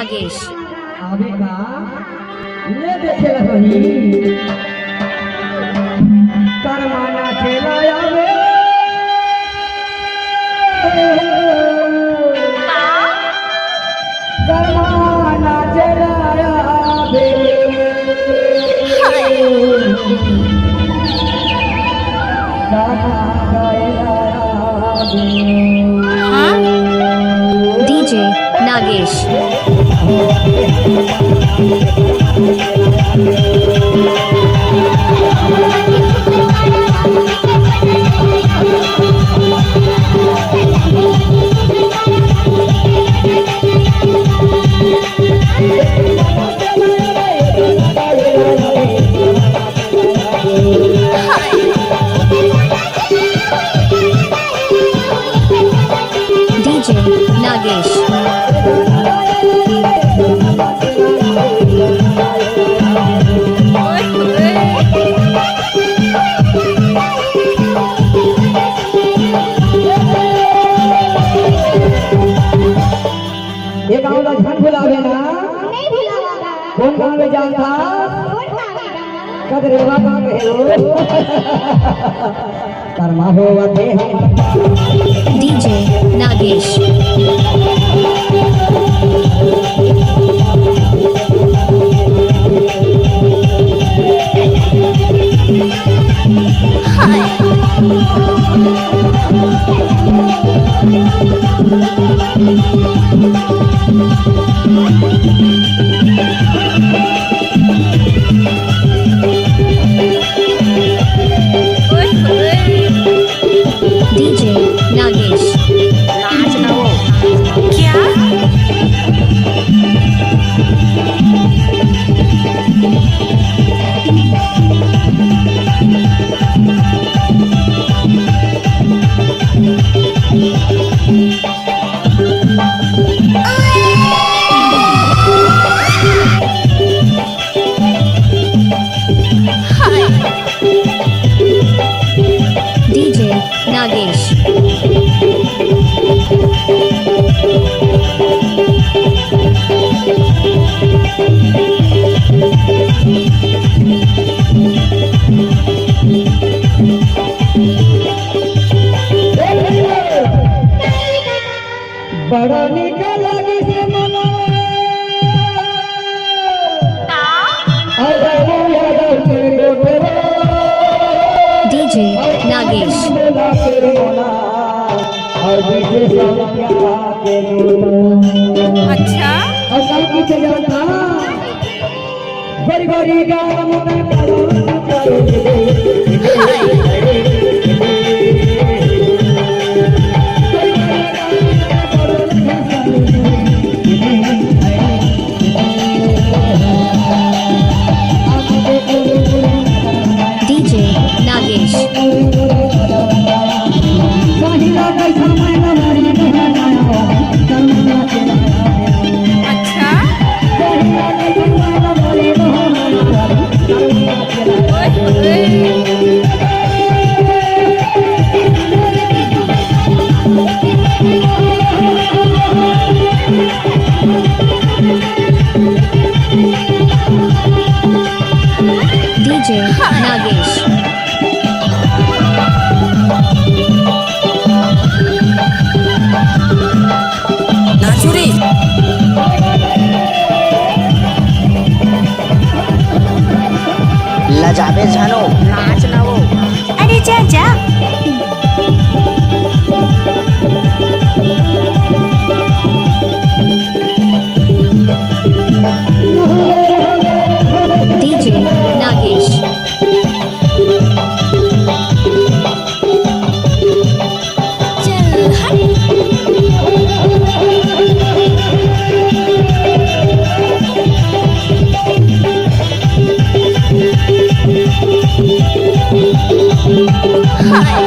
नागेश। अबे का ले देखे रही करमाना चला आवे करमाना चला आवे डीजे नागेश। डीजे नागेश। ये गाँव का झन भुलावे ना नहीं भुलावा कौन गाँव में जान था कौन गावेगा कदरेवा गाँव में हो कर्मा हो वते डीजे नागेश। डीजे नागेश। नाच ना वो क्या डीजे नागेश। बड़ा निकल लगी से मनो डीजे नागेश। अच्छा और कल की चला था बड़ी बड़ी गाँव डीजे नागेश। अच्छा डीजे नागेश। नाचुरी लजाबे जानो नाच ना वो अरे जा जा डीजे नागेश। चल हट। हाय